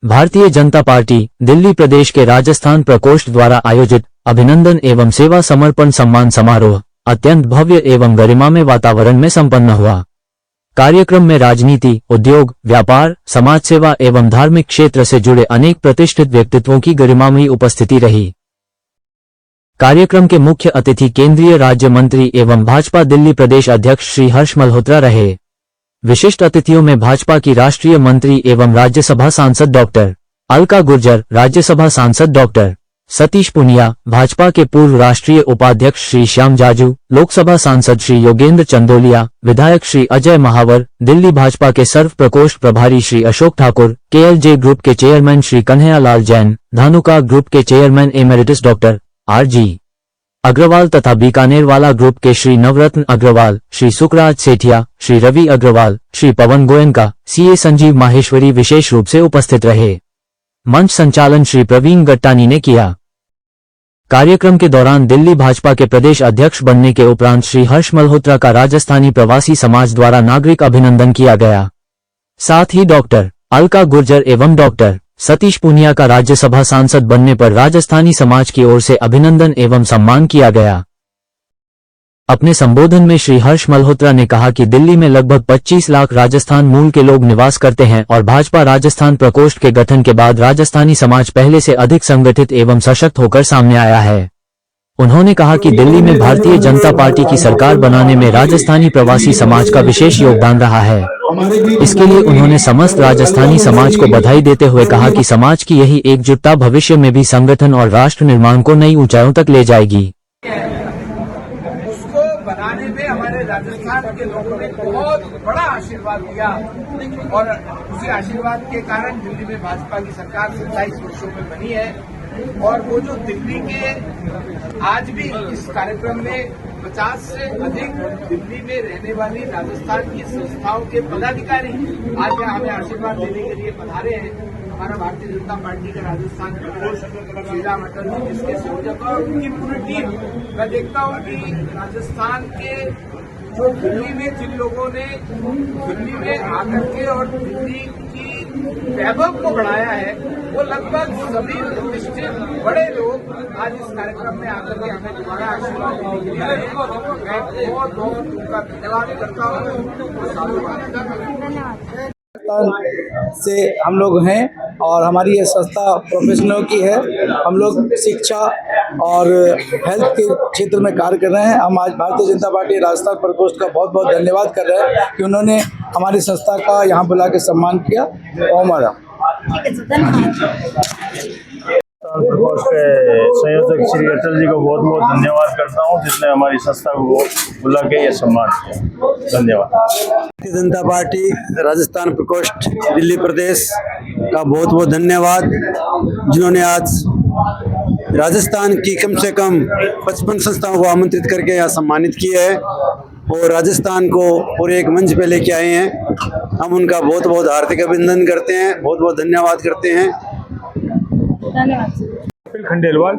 Bharatiya Janata party Delhi प्रदेश के राजस्थान प्रकोष्ठ द्वारा आयोजित अभिनंदन एवं सेवा समर्पण सम्मान समारोह अत्यंत भव्य एवं गरिमामय वातावरण में संपन्न हुआ। कार्यक्रम में राजनीति, उद्योग, व्यापार, समाज सेवा एवं धार्मिक क्षेत्र से जुड़े अनेक प्रतिष्ठित व्यक्तित्वों की गरिमामयी उपस्थिति रही। कार्यक्रम के मुख्य अतिथि केंद्रीय राज्य मंत्री एवं भाजपा दिल्ली प्रदेश अध्यक्ष श्री हर्ष मल्होत्रा रहे। विशिष्ट अतिथियों में भाजपा की राष्ट्रीय मंत्री एवं राज्यसभा सांसद डॉक्टर अलका गुर्जर, राज्यसभा सांसद डॉक्टर सतीश पुनिया, भाजपा के पूर्व राष्ट्रीय उपाध्यक्ष श्री श्याम जाजू, लोकसभा सांसद श्री योगेंद्र चंदोलिया, विधायक श्री अजय महावर, दिल्ली भाजपा के सर्व प्रकोष्ठ प्रभारी श्री अशोक ठाकुर, KLJ ग्रुप के चेयरमैन श्री कन्हैया लाल जैन, धानुका ग्रुप के chairman emeritus doctor RG Agarwal तथा बीकानेर वाला ग्रुप के श्री नवरत्न अग्रवाल, श्री सुखराज सेठिया, श्री रवि अग्रवाल, श्री पवन गोयनका, CA संजीव माहेश्वरी विशेष रूप से उपस्थित रहे। मंच संचालन श्री प्रवीण गट्टानी ने किया। कार्यक्रम के दौरान दिल्ली भाजपा के प्रदेश अध्यक्ष बनने के उपरांत श्री हर्ष मल्होत्रा का राजस्थानी प्रवासी समाज द्वारा नागरिक अभिनंदन किया गया। साथ ही डॉक्टर अलका गुर्जर एवं डॉक्टर सतीश पुनिया का राज्यसभा सांसद बनने पर राजस्थानी समाज की ओर से अभिनंदन एवं सम्मान किया गया। अपने संबोधन में श्री हर्ष मल्होत्रा ने कहा कि दिल्ली में लगभग 25 लाख राजस्थान मूल के लोग निवास करते हैं और भाजपा राजस्थान प्रकोष्ठ के गठन के बाद राजस्थानी समाज पहले से अधिक संगठित एवं सशक्त होकर सामने आया है। उन्होंने कहा कि दिल्ली में भारतीय जनता पार्टी की सरकार बनाने में राजस्थानी प्रवासी समाज का विशेष योगदान रहा है। इसके लिए उन्होंने समस्त राजस्थानी समाज को बधाई देते हुए कहा कि समाज की यही एकजुटता भविष्य में भी संगठन और राष्ट्र निर्माण को नई ऊंचाइयों तक ले जाएगी। उसको बनाने में हमारे राजस्थान के लोगों ने बहुत बड़ा आशीर्वाद दिया और उसी आशीर्वाद के कारण दिल्ली में भाजपा की सरकार 27 वर्षों में बनी है। और वो जो दिल्ली के आज भी इस कार्यक्रम में 50 से अधिक दिल्ली में रहने वाली राजस्थान की संस्थाओं के पदाधिकारी आज यहाँ हमें आशीर्वाद देने के लिए पधारे हैं। हमारा भारतीय जनता पार्टी का राजस्थान प्रकोष्ठ श्रीराम अटल जी जिसके संयोजक और उनकी पूरी टीम, मैं देखता हूँ कि राजस्थान के जो दिल्ली में जिन लोगों ने दिल्ली में आकर के और दिल्ली की वैभव को बढ़ाया है वो लगभग सभी प्रतिष्ठित बड़े लोग आज इस कार्यक्रम में आकर के हमें दोबारा आशीर्वाद देने के लिए आए। मैं बहुत बहुत उनका धन्यवाद करता हूँ। से हम लोग हैं और हमारी ये संस्था प्रोफेशनलों की है। हम लोग शिक्षा और हेल्थ के क्षेत्र में कार्य कर रहे हैं। हम आज भारतीय जनता पार्टी राजस्थान प्रकोष्ठ का बहुत बहुत धन्यवाद कर रहे हैं कि उन्होंने हमारी संस्था का यहाँ बुला के सम्मान किया। हमारा प्रकोष्ठ के संयोजक श्री अटल जी को बहुत बहुत धन्यवाद करता हूँ जिसने हमारी संस्था को बुला के ये सम्मान किया। धन्यवाद। भारतीय जनता पार्टी राजस्थान प्रकोष्ठ दिल्ली प्रदेश का बहुत बहुत धन्यवाद जिन्होंने आज राजस्थान की कम से कम 55 संस्थाओं को आमंत्रित करके यहाँ सम्मानित किया है और राजस्थान को पूरे एक मंच पे लेके आए हैं। हम उनका बहुत बहुत हार्दिक अभिनंदन करते हैं, बहुत बहुत धन्यवाद करते हैं। धन्यवाद। कपिल खंडेलवाल,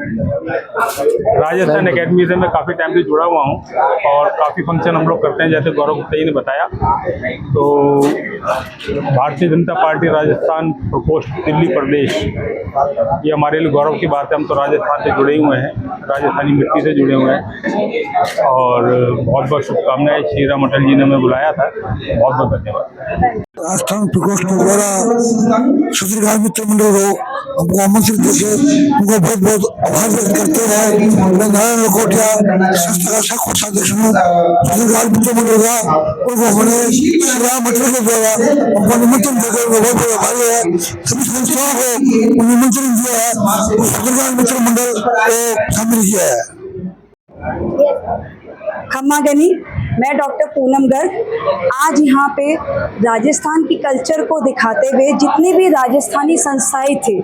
राजस्थान एकेडमी से मैं काफ़ी टाइम से जुड़ा हुआ हूँ और काफ़ी फंक्शन हम लोग करते हैं जैसे गौरव गुप्ता जी ने बताया। तो भारतीय जनता पार्टी राजस्थान प्रकोष्ठ दिल्ली प्रदेश ये हमारे लिए गौरव की बात है। हम तो राजस्थान से जुड़े हुए हैं, राजस्थानी मिट्टी से जुड़े हुए हैं और बहुत बहुत शुभकामनाएं। श्रीराम अटल जी ने हमें बुलाया था, बहुत बहुत धन्यवाद। राजस्थान प्रकोष्ठ द्वारा सूत्रकार मित्र मंडल को हमको आमंत्रित करके उनको बहुत बहुत आभार व्यक्त करते हैं। मैं नारायण लखोटिया संस्था का शाखा अध्यक्ष हूँ। सूत्रकार मित्र मंडल का उनको हमने श्रीराम अटल के द्वारा हमको निमंत्रण देकर बहुत बहुत आभारी है। सभी संस्थाओं को निमंत्रण दिया है, सूत्रकार मित्र मंडल को शामिल किया है। खम्मा गनी, मैं डॉक्टर पूनम गर्ग आज यहाँ पे राजस्थान की कल्चर को दिखाते हुए जितनी भी राजस्थानी संस्थाएं थे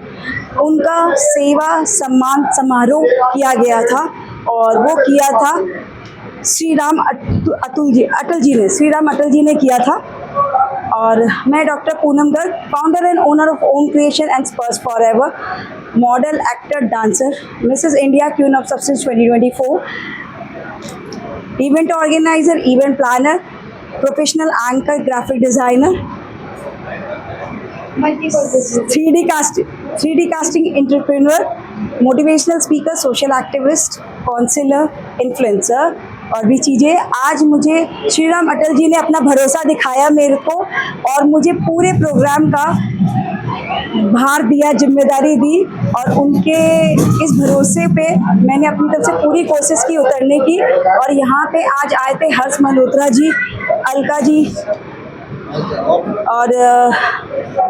उनका सेवा सम्मान समारोह किया गया था और वो किया था श्रीराम अटल जी ने किया था। और मैं doctor Poonam Garg, founder and owner of own creation and spurs forever, model, actor, dancer, Mrs India queen of substance 2024, event organiser, event planner, professional anchor, graphic designer, 3D casting entrepreneur, motivational speaker, social activist, counsellor, influencer और भी चीज़ें। आज मुझे श्री राम अटल जी ने अपना भरोसा दिखाया मेरे को और मुझे पूरे प्रोग्राम का भार दिया, जिम्मेदारी दी और उनके इस भरोसे पे मैंने अपनी तरफ से पूरी कोशिश की उतरने की। और यहाँ पे आज आए थे हर्ष मल्होत्रा जी, अलका जी और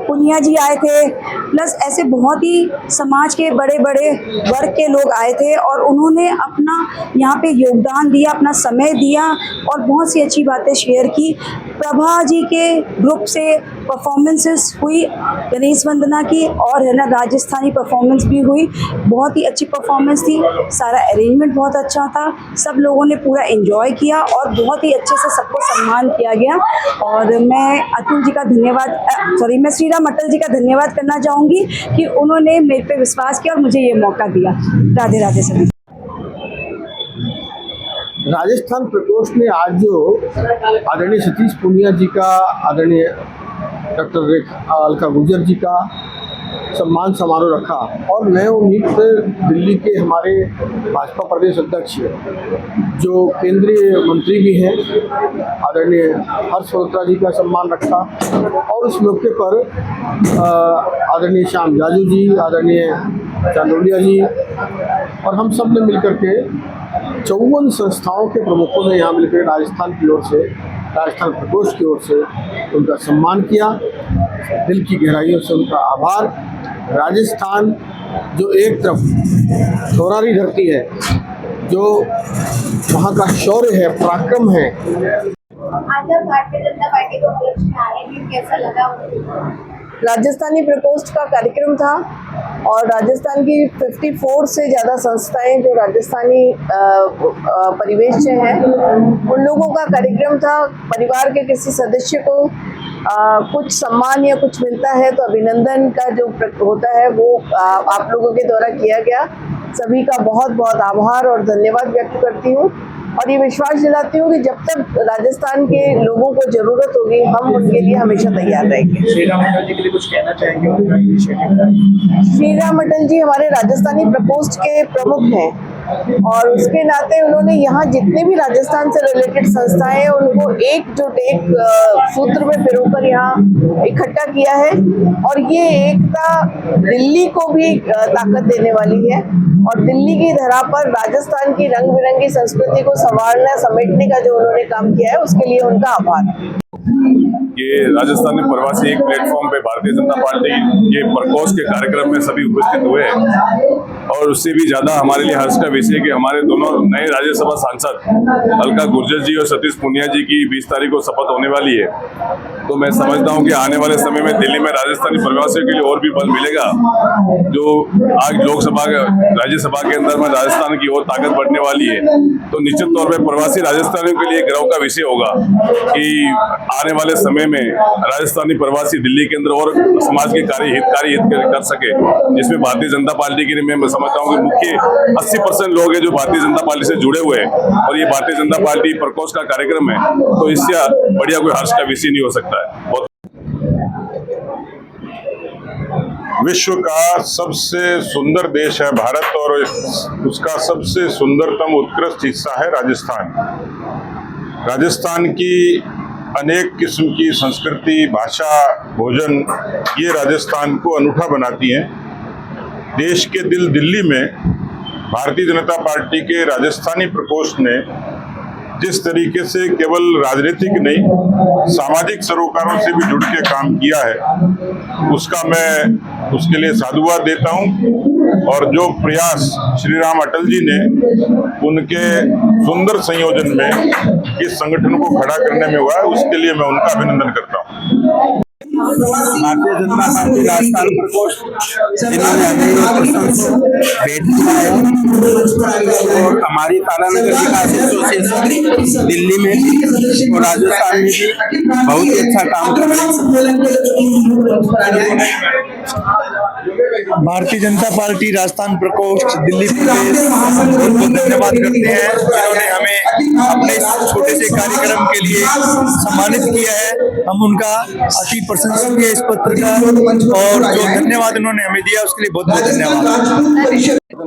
पुनिया जी आए थे, प्लस ऐसे बहुत ही समाज के बड़े बड़े वर्ग के लोग आए थे और उन्होंने अपना यहाँ पे योगदान दिया, अपना समय दिया और बहुत सी अच्छी बातें शेयर की। प्रभा जी के ग्रुप से परफॉर्मेंसेस हुई, गणेश वंदना की और है ना राजस्थानी परफॉर्मेंस भी हुई, बहुत ही अच्छी परफॉर्मेंस थी। सारा अरेंजमेंट बहुत अच्छा था, सब लोगों ने पूरा एंजॉय किया और बहुत ही अच्छे से सबको सम्मान किया गया। और मैं अतुल जी का धन्यवाद मैं श्री राम अटल जी का धन्यवाद करना चाहूँगी कि उन्होंने मेरे पे विश्वास किया और मुझे ये मौका दिया। राधे राधे सभी। राजस्थान प्रकोष्ठ ने आज जो आदरणीय सतीश पूनिया जी का, आदरणीय डॉक्टर अलका गुर्जर जी का सम्मान समारोह रखा और मैं उम्मीद से दिल्ली के हमारे भाजपा प्रदेश अध्यक्ष जो केंद्रीय मंत्री भी हैं आदरणीय हर्ष मल्होत्रा जी का सम्मान रखा और उस मौके पर आदरणीय श्याम जाजू जी, आदरणीय चांदोलिया जी और हम सब ने मिलकर के 54 संस्थाओं के प्रमुखों ने यहाँ मिलकर राजस्थान की ओर से, राजस्थान प्रकोष्ठ की ओर से उनका सम्मान किया। दिल की गहराइयों से उनका आभार। राजस्थान जो एक तरफ थोरारी धरती है, जो वहाँ का शौर्य है, पराक्रम है। आज आप भारतीय जनता पार्टी को उपलक्ष्य में आए हैं, कैसा लगा? राजस्थानी प्रकोष्ठ का कार्यक्रम था और राजस्थान की 54 से ज़्यादा संस्थाएं जो राजस्थानी परिवेश से हैं, उन लोगों का कार्यक्रम था। परिवार के किसी सदस्य को कुछ सम्मान या कुछ मिलता है तो अभिनंदन का जो होता है वो आप लोगों के द्वारा किया गया। सभी का बहुत बहुत आभार और धन्यवाद व्यक्त करती हूँ और ये विश्वास दिलाती हूँ कि जब तक राजस्थान के लोगों को जरूरत होगी हम उनके लिए हमेशा तैयार रहेंगे। श्री राम अटल जी के लिए कुछ कहना चाहेंगे? श्री राम अटल जी हमारे राजस्थानी प्रकोष्ठ के प्रमुख हैं और उसके नाते उन्होंने यहाँ जितने भी राजस्थान से रिलेटेड संस्थाएं हैं उनको एकजुट एक सूत्र में पिरोकर यहाँ इकट्ठा किया है और ये एकता दिल्ली को भी ताकत देने वाली है और दिल्ली की धरा पर राजस्थान की रंग बिरंगी संस्कृति को संवारना, समेटने का जो उन्होंने काम किया है उसके लिए उनका आभार। ये राजस्थानी प्रवासी एक प्लेटफॉर्म पे भारतीय जनता पार्टी के प्रकोष्ठ के कार्यक्रम में सभी उपस्थित हुए और उससे भी ज्यादा हमारे लिए हर्ष का विषय कि हमारे दोनों नए राज्यसभा सांसद अलका गुर्जर जी और सतीश पूनिया जी की 20 तारीख को शपथ होने वाली है। तो मैं समझता हूं कि आने वाले समय में दिल्ली में राजस्थानी प्रवासियों के लिए और भी बल मिलेगा। जो आज लोकसभा राज्यसभा के अंदर में राजस्थान की और ताकत बढ़ने वाली है तो निश्चित तौर पर प्रवासी राजस्थानियों के लिए गर्व का विषय होगा कि आने वाले समय में राजस्थानी प्रवासी दिल्ली के अंदर और समाज के हितकारी कर सके, जिसमें भारतीय जनता पार्टी के लिए मैं समझता हूँ कि मुख्य 80% लोग हैं जो भारतीय जनता पार्टी से जुड़े हुए हैं और ये भारतीय जनता पार्टी प्रकोष्ठ का कार्यक्रम है तो इससे बढ़िया कोई हर्ष का विषय नहीं हो सकता है। बहुत विश्व का सबसे सुंदर देश है भारत और उसका सबसे सुंदरतम उत्कृष्ट हिस्सा है राजस्थान। राजस्थान की अनेक किस्म की संस्कृति, भाषा, भोजन ये राजस्थान को अनूठा बनाती हैं। देश के दिल दिल्ली में भारतीय जनता पार्टी के राजस्थानी प्रकोष्ठ ने जिस तरीके से केवल राजनीतिक नहीं सामाजिक सरोकारों से भी जुड़ के काम किया है उसका मैं उसके लिए साधुवाद देता हूं और जो प्रयास श्री राम अटल जी ने उनके सुंदर संयोजन में इस संगठन को खड़ा करने में हुआ है उसके लिए मैं उनका अभिनंदन करता हूं। भारतीय जनता पार्टी राजस्थान प्रकोष्ठ जिन्होंने हमें भेंट किया है और हमारी तारानगर विकास एसोसिएशन दिल्ली में भी और राजस्थान में भी बहुत ही अच्छा काम कर रहे हैं। भारतीय जनता पार्टी राजस्थान प्रकोष्ठ दिल्ली प्रदेश बहुत बहुत धन्यवाद करते हैं जिन्होंने हमें अपने इस छोटे से कार्यक्रम के लिए सम्मानित किया है। हम उनका अति प्रशंसनीय है इस पत्र का, और जो धन्यवाद उन्होंने हमें दिया उसके लिए बहुत बहुत धन्यवाद।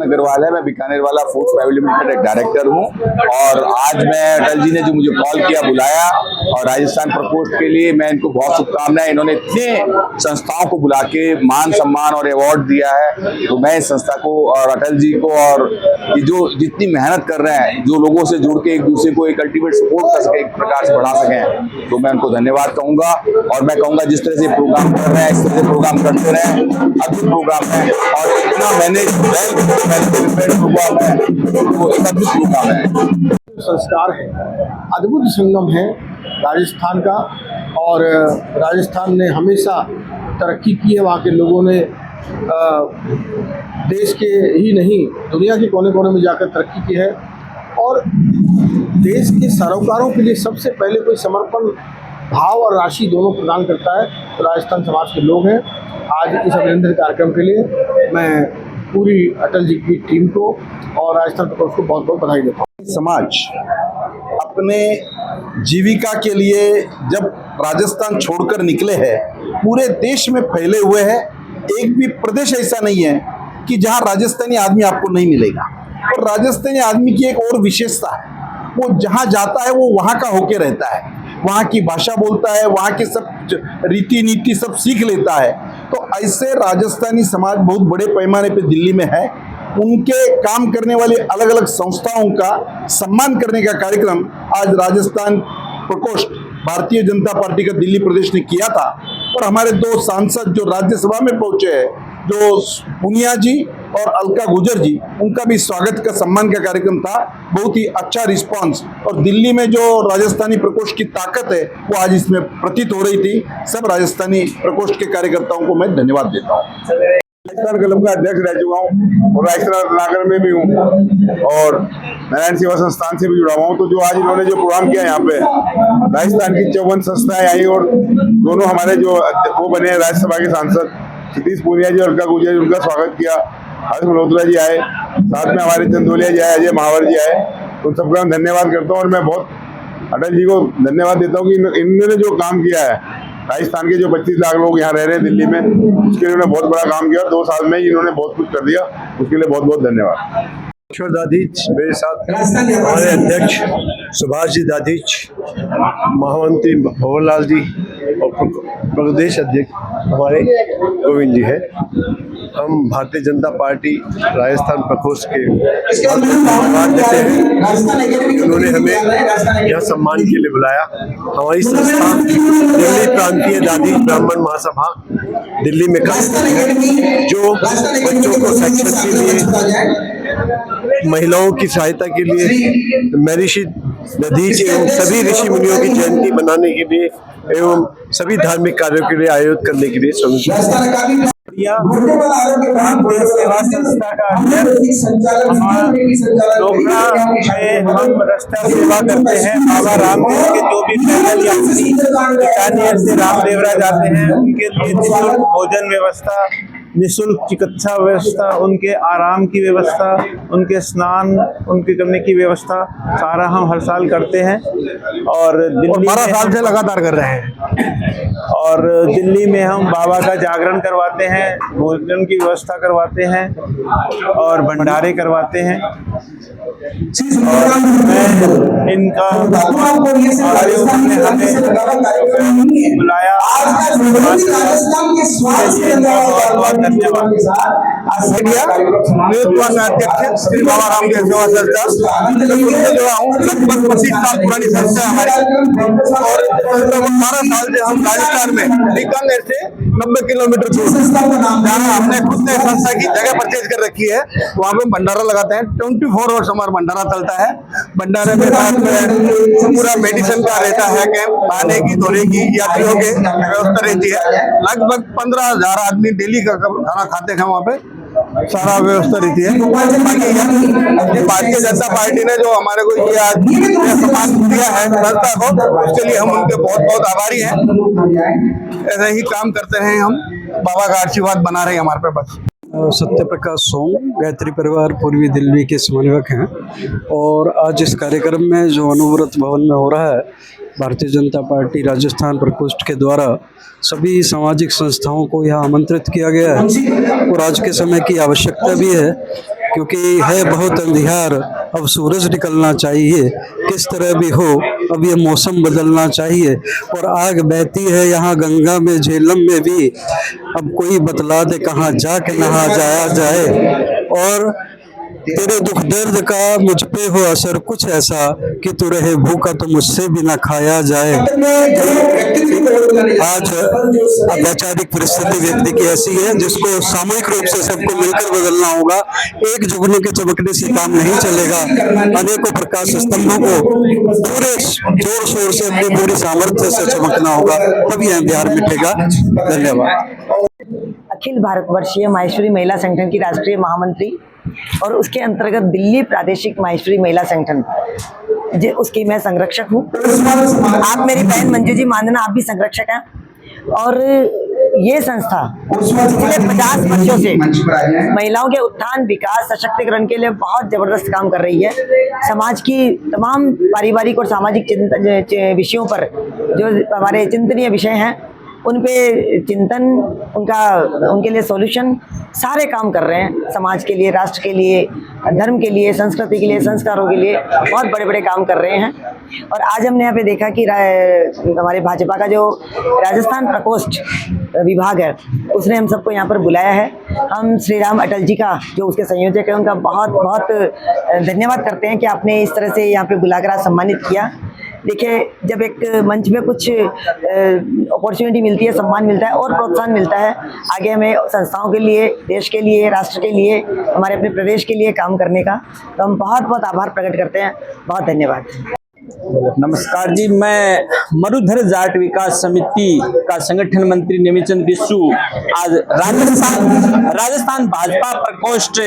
अग्रवाल है, मैं बीकानेर वाला फूड्स प्राइवेट लिमिटेड एक डायरेक्टर हूं, और आज मैं अटल जी ने जो मुझे कॉल किया, बुलाया, और राजस्थान प्रकोष्ठ के लिए मैं इनको बहुत शुभकामनाएं। इन्होंने इतने संस्थाओं को बुला के मान सम्मान और अवार्ड दिया है, तो मैं इस संस्था को और अटल जी को, और ये जो जितनी मेहनत कर रहे हैं, जो लोगों से जुड़ के एक दूसरे को एक अल्टीमेट सपोर्ट कर सके, एक प्रकार से बढ़ा सकें, तो मैं उनको धन्यवाद कहूंगा। और मैं कहूंगा जिस तरह से प्रोग्राम कर रहे हैं इस तरह से प्रोग्राम करते रहे, अद्भुत प्रोग्राम है, और इतना मैंने प्रोग्राम है, तो एक अद्भुत प्रोग्राम है, संस्कार है, अद्भुत संगम है राजस्थान का। और राजस्थान ने हमेशा तरक्की की है, वहाँ के लोगों ने देश के ही नहीं दुनिया के कोने कोने में जाकर तरक्की की है, और देश के सरोकारों के लिए सबसे पहले कोई समर्पण भाव और राशि दोनों प्रदान करता है तो राजस्थान समाज के लोग हैं। आज इस अभिनंदन कार्यक्रम के लिए मैं पूरी अटल जी की टीम को और राजस्थान प्रकोष्ठ को बहुत बहुत बधाई देता हूँ। समाज अपने जीविका के लिए जब राजस्थान छोड़कर निकले हैं, पूरे देश में फैले हुए हैं। एक भी प्रदेश ऐसा नहीं है कि जहां राजस्थानी आदमी आपको नहीं मिलेगा। और राजस्थानी आदमी की एक और विशेषता है, वो जहां जाता है वो वहां का होके रहता है, वहाँ की भाषा बोलता है, वहाँ के सब रीति नीति सब सीख लेता है। तो ऐसे राजस्थानी समाज बहुत बड़े पैमाने पे दिल्ली में है। उनके काम करने वाले अलग अलग संस्थाओं का सम्मान करने का कार्यक्रम आज राजस्थान प्रकोष्ठ भारतीय जनता पार्टी का दिल्ली प्रदेश ने किया था। और हमारे दो सांसद जो राज्यसभा में पहुंचे हैं, जो पूनिया जी और अलका गुजर जी, उनका भी स्वागत का सम्मान का कार्यक्रम था। बहुत ही अच्छा रिस्पांस, और दिल्ली में जो राजस्थानी प्रकोष्ठ की ताकत है वो आज इसमें प्रतीत हो रही थी। सब राजस्थानी प्रकोष्ठ के कार्यकर्ताओं को मैं धन्यवाद देता हूँ। राजस्थान क्लब का अध्यक्ष रह चुका हूँ और राजस्थान नागर में भी हूँ, और नारायण सेवा संस्थान से भी जुड़ा हुआ हूँ। तो जो आज इन्होंने जो प्रोग्राम किया यहाँ पे, राजस्थान की 54 संस्थाएं आई, और दोनों हमारे जो वो बने राज्यसभा के सांसद सतीश पूनिया जी और अलका गुजर जी, उनका स्वागत किया। हर्ष मल्होत्रा जी आए, साथ में हमारे चंदोलिया जी आए, अजय महावर जी आए, तो सबका धन्यवाद करता हूँ। और मैं बहुत अटल जी को धन्यवाद देता हूँ कि इन्होंने जो काम किया है, राजस्थान के जो 25 लाख लोग यहाँ रह रहे हैं दिल्ली में, उसके लिए उन्होंने बहुत बड़ा काम किया। 2 साल में ही इन्होंने बहुत कुछ कर दिया, उसके लिए बहुत बहुत धन्यवाद। ईश्वर दाधीच मेरे साथ, हमारे अध्यक्ष सुभाष जी दाधीच, महामंत्री भंवरलाल जी और प्रदेश अध्यक्ष हमारे गोविंद जी है। हम भारतीय जनता पार्टी राजस्थान प्रकोष्ठ के धन्यवाद देते हैं। उन्होंने हमें यह सम्मान के लिए बुलाया। हमारी संस्था दिल्ली प्रांतीय दादी ब्राह्मण महासभा दिल्ली में काम है, जो बच्चों को शैक्षिक के लिए, महिलाओं की सहायता के लिए, महर्षि दधीच एवं सभी ऋषि मुनियों की जयंती मनाने के लिए एवं सभी धार्मिक कार्यों के लिए आयोजित करने के लिए सेवा संस्था का हम रास्ता सेवा करते हैं। बाबा रामदेव के जो भी पैदल यात्री बीकानेर से रामदेवरा जाते हैं, उनके लिए निःशुल्क भोजन व्यवस्था, निःशुल्क चिकित्सा व्यवस्था, उनके आराम की व्यवस्था, उनके स्नान उनके करने की व्यवस्था, सारा हम हर साल करते हैं। और दिल्ली 12 साल से लगातार कर रहे हैं। और दिल्ली में हम बाबा का जागरण करवाते हैं, भोजन की व्यवस्था करवाते हैं और भंडारे करवाते हैं। और मैं इनका आयोग ने हमें बुलाया, बहुत धन्यवाद। अध्यक्ष श्री बाबा रामदेव सेवा संस्था जो हूँ, लगभग 25 साल पुरानी संस्था है हमारी, और 12 साल से हम राजस्थान में बीकानेर से 90 किलोमीटर दूर, जहाँ हमने खुद ने संस्था की जगह परचेज कर रखी है, वहाँ पे भंडारा लगाते हैं। 24 आवर्स हमारा भंडारा चलता है। भंडारे में साथ में पूरा मेडिसिन का रहता है, कैंप, खाने की, धोने की, यात्रियों के व्यवस्था रहती है। लगभग 15,000 आदमी डेली का खाना खाते हैं वहाँ पे, सारा व्यवस्था रहती है। बाकी भारतीय जनता पार्टी ने जो हमारे को ये आज सम्मान दिया है संस्था को, उसके लिए हम उनके बहुत बहुत आभारी हैं। ऐसे ही काम करते हैं हम। बाबा का आशीर्वाद बना रहे हमारे पे बस। सत्य प्रकाश सोम, गायत्री परिवार पूर्वी दिल्ली के समन्वयक हैं। और आज इस कार्यक्रम में जो अनुव्रत भवन में हो रहा है, भारतीय जनता पार्टी राजस्थान प्रकोष्ठ के द्वारा सभी सामाजिक संस्थाओं को यहाँ आमंत्रित किया गया है। और आज के समय की आवश्यकता भी है, क्योंकि है बहुत अंधियार, अब सूरज निकलना चाहिए, किस तरह भी हो अब ये मौसम बदलना चाहिए। और आग बहती है यहाँ गंगा में, झेलम में भी, अब कोई बतला दे कहाँ जाके नहा जाया जाए। और तेरे दुख दर्द का मुझ पे हो असर कुछ ऐसा कि तू रहे भूखा तो मुझसे भी ना खाया जाए। आज वैचारिक परिस्थिति व्यक्ति की ऐसी है जिसको सामूहिक रूप से सबको मिलकर बदलना होगा। एक जुगनू के चमकने से काम नहीं चलेगा। अनेकों प्रकाश स्तंभों को पूरे जोर शोर से अपनी पूरी सामर्थ्य से चमकना होगा, तभी यह अंधियार मिटेगा। धन्यवाद। अखिल भारतवर्षीय माहेश्वरी महिला संगठन की राष्ट्रीय महामंत्री और उसके अंतर्गत दिल्ली प्रादेशिक माहेश्वरी महिला संगठन, उसकी मैं संरक्षक हूँ। आप मेरी बहन मंजू जी मानना, आप भी संरक्षक हैं। और ये संस्था पिछले 50 वर्षों से महिलाओं के उत्थान, विकास, सशक्तिकरण के लिए बहुत जबरदस्त काम कर रही है। समाज की तमाम पारिवारिक और सामाजिक विषयों पर जो हमारे चिंतनीय विषय हैं, उन पे चिंतन, उनके लिए सॉल्यूशन, सारे काम कर रहे हैं। समाज के लिए, राष्ट्र के लिए, धर्म के लिए, संस्कृति के लिए, संस्कारों के लिए बहुत बड़े बड़े काम कर रहे हैं। और आज हमने यहाँ पे देखा कि हमारे भाजपा का जो राजस्थान प्रकोष्ठ विभाग है, उसने हम सबको यहाँ पर बुलाया है। हम श्री राम अटल जी का, जो उसके संयोजक है, उनका बहुत बहुत धन्यवाद करते हैं कि आपने इस तरह से यहाँ पे बुलाकर आज सम्मानित किया। देखिए, जब एक मंच में कुछ अपॉर्चुनिटी मिलती है, सम्मान मिलता है और प्रोत्साहन मिलता है, आगे हमें संस्थाओं के लिए, देश के लिए, राष्ट्र के लिए, हमारे अपने प्रदेश के लिए काम करने का, तो हम बहुत बहुत आभार प्रकट करते हैं। बहुत धन्यवाद। नमस्कार जी, मैं मरुधर जाट विकास समिति का संगठन मंत्री नेमिचंद बिस्सू आज राजस्थान भाजपा प्रकोष्ठ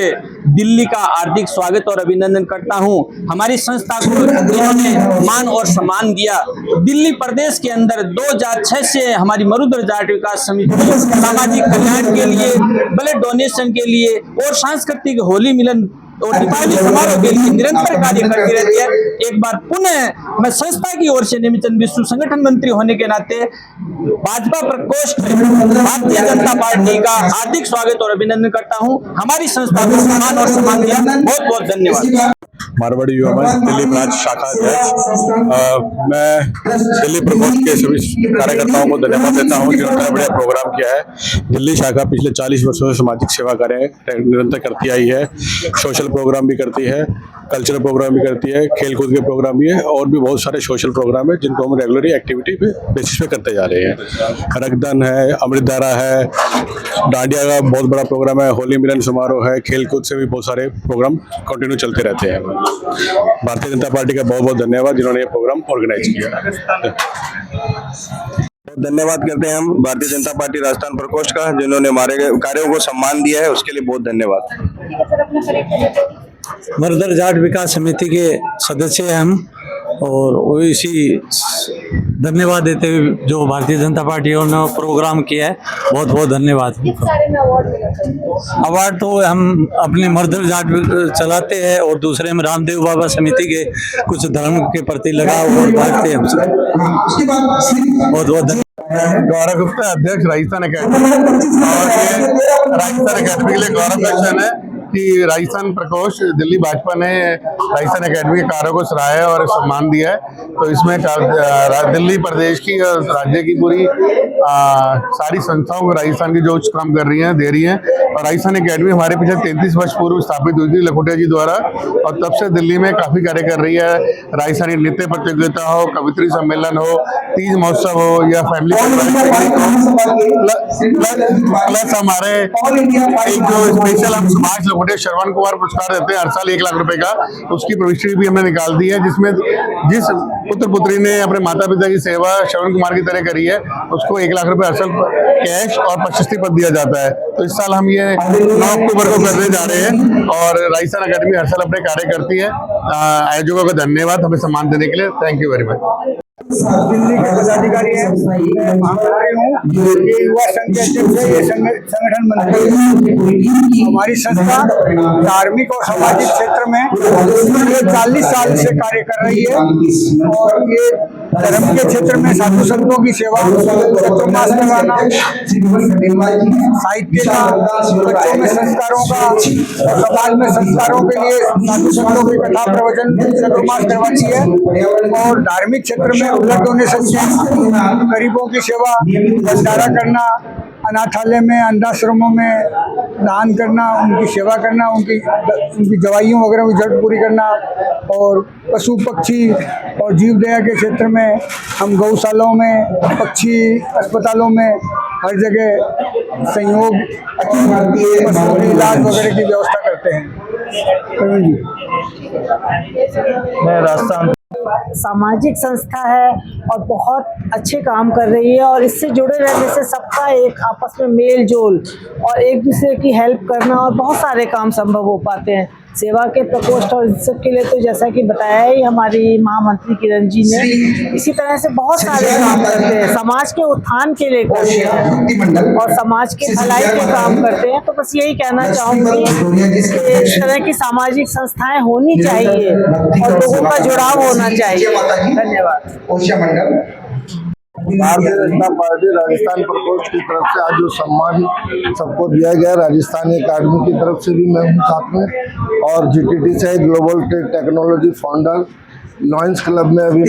दिल्ली का हार्दिक स्वागत और अभिनंदन करता हूं। हमारी संस्था को इन्होंने मान और सम्मान दिया। दिल्ली प्रदेश के अंदर 2006 से हमारी मरुधर जाट विकास समिति सामाजिक कल्याण के लिए, ब्लड डोनेशन के लिए और सांस्कृतिक होली मिलन और दीपावली समारोह के लिए निरंतर कार्य करती रहती है। एक बार पुनः मैं संस्था की ओर से नेमिचंद बिस्सू संगठन मंत्री होने के नाते भाजपा प्रकोष्ठ भारतीय जनता पार्टी का हार्दिक स्वागत और अभिनंदन करता हूं। हमारी संस्था को सम्मान और सम्मान दिया, बहुत बहुत धन्यवाद। मारवाड़ी युवा मंच दिल्ली ब्रांच शाखा अध्यक्ष। मैं दिल्ली प्रकोष्ठ के सभी कार्यकर्ताओं को धन्यवाद देता हूं जिन्होंने बढ़िया प्रोग्राम किया है। दिल्ली शाखा पिछले 40 वर्षों से सामाजिक सेवा कार्य निरंतर करती आई है। सोशल प्रोग्राम भी करती है, कल्चरल प्रोग्राम भी करती है, खेल कूद के प्रोग्राम भी है और भी बहुत सारे सोशल प्रोग्राम है जिनको हम रेगुलरली एक्टिविटी पे बेसिस पे करते जा रहे हैं। रक्तदान है, अमृतधारा है, डांडिया का बहुत बड़ा प्रोग्राम है, होली मिलन समारोह है, खेल कूद से भी बहुत सारे प्रोग्राम कंटिन्यू चलते रहते हैं। भारतीय जनता पार्टी का बहुत बहुत धन्यवाद जिन्होंने ये प्रोग्राम ऑर्गेनाइज किया। धन्यवाद करते हैं हम भारतीय जनता पार्टी राजस्थान प्रकोष्ठ का, जिन्होंने हमारे कार्यों को सम्मान दिया है, उसके लिए बहुत धन्यवाद। मरुधर जाट विकास समिति के सदस्य हैं हम, और वो इसी धन्यवाद देते हुए जो भारतीय जनता पार्टी ने प्रोग्राम किया है, बहुत बहुत धन्यवाद। अवार्ड तो हम अपने मरुधर जाट चलाते हैं और दूसरे में रामदेव बाबा समिति के कुछ धर्म के प्रति लगाव और बांटते हैं हमसे। बहुत बहुत धन्यवाद। गौरव गुप्ता, अध्यक्ष राजस्थान अकेडमी। और ये राजस्थान अकेडमी के लिए गौरव लक्षण है कि राजस्थान प्रकोष्ठ दिल्ली भाजपा ने राजस्थान अकेडमी के कार्यों को सराहा और सम्मान दिया है। तो इसमें दिल्ली प्रदेश की और राज्य की पूरी सारी संस्थाओं को राजस्थान की जो काम कर रही हैं, दे रही हैं। और राजस्थान अकेडमी हमारे पीछे 33 वर्ष पूर्व स्थापित हुई थी लखोटिया जी द्वारा, और तब से दिल्ली में काफी कार्य कर रही है। राजस्थानी नृत्य प्रतियोगिता हो, कवित्री सम्मेलन हो, तीज महोत्सव हो या फैमिली प्लस हमारे एक जो स्पेशल हम समाज लखोटिया श्रवण कुमार पुरस्कार देते हैं हर साल 1 लाख रुपए का, उसकी प्रविष्टि भी हमने निकाल दी है, जिसमें जिस पुत्र पुत्री ने अपने माता पिता की सेवा श्रवण कुमार की तरह करी है उसको 1 लाख रुपए हर साल कैश और प्रशस्ति पत्र दिया जाता है। तो इस साल हम ये 9 अक्टूबर को करने जा रहे हैं और राजस्थान अकेडमी हर साल अपने कार्य करती है। आयोजकों का धन्यवाद हमें सम्मान देने के लिए। Thank you very much. Delhi के पदाधिकारी हैं, मैं महामंत्री हूँ, ये युवा संघ के अध्यक्ष है, ये संगठन मंत्री। हमारी संस्था धार्मिक और सामाजिक क्षेत्र में पिछले 40 साल से कार्य कर रही है और ये धर्म के क्षेत्र में साधु संतों की सेवा, चतुर्मास करवाना, साहित्य का, बच्चों में संस्कारों का और समाज में संस्कारों के लिए साधु संतों की कथा प्रवचन चतुर्मास करवाती है और धार्मिक क्षेत्र में ब्लड डोनेशन कैंप, गरीबों की सेवा, भंडारा करना, अनाथालय में, अनाथाश्रमों में दान करना, उनकी सेवा करना, उनकी दवाइयों वगैरह की जरूरत पूरी करना और पशु पक्षी और जीव दया के क्षेत्र में हम गौशालाओं में, पक्षी अस्पतालों में हर जगह सहयोग पशुओं के इलाज वगैरह की व्यवस्था करते हैं। मैं राजस्थान सामाजिक संस्था है और बहुत अच्छे काम कर रही है और इससे जुड़े रहने से सबका एक आपस में मेल जोल और एक दूसरे की हेल्प करना और बहुत सारे काम संभव हो पाते हैं। सेवा के प्रकोष्ठ और इस सब के लिए तो जैसा कि बताया ही हमारी महामंत्री किरण जी ने, इसी तरह से बहुत सारे काम करते हैं, समाज के उत्थान के लिए करते हैं और समाज के भलाई के काम करते हैं। तो बस यही कहना चाहूँगी कि इस तरह की सामाजिक संस्थाएं होनी चाहिए और लोगों का जुड़ाव होना चाहिए। धन्यवाद। भारतीय जनता पार्टी राजस्थान प्रकोष्ठ की तरफ से आज जो सम्मान सबको दिया गया, राजस्थानी अकादमी की तरफ से भी मैं हूँ साथ में और GTT से global technology founder lions club में अभी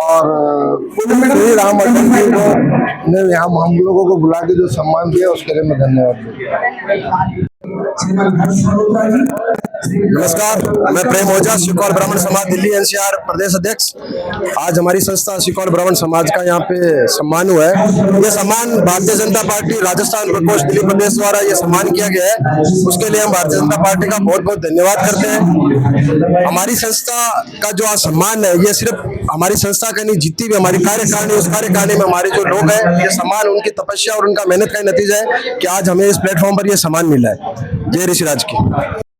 और श्री राम अटल जी को ने यहाँ हम लोगों को बुला के जो सम्मान दिया उसके लिए मैं धन्यवाद। नमस्कार, मैं प्रेम ओझा, सिकौल ब्राह्मण समाज दिल्ली NCR प्रदेश अध्यक्ष। आज हमारी संस्था सिकौल ब्राह्मण समाज का यहाँ पे सम्मान हुआ है। ये सम्मान भारतीय जनता पार्टी राजस्थान प्रकोष्ठ दिल्ली प्रदेश द्वारा ये सम्मान किया गया है, उसके लिए हम भारतीय जनता पार्टी का बहुत बहुत धन्यवाद करते हैं। हमारी संस्था का जो आज सम्मान है ये सिर्फ हमारी संस्था का नहीं, जितनी भी हमारी कार्यकारिणी उस कार्यकारिणी में हमारे जो लोग हैं, ये सम्मान उनकी तपस्या और उनका मेहनत का नतीजा है कि आज हमें इस प्लेटफॉर्म पर ये सम्मान मिला है। जय ऋषिराज की।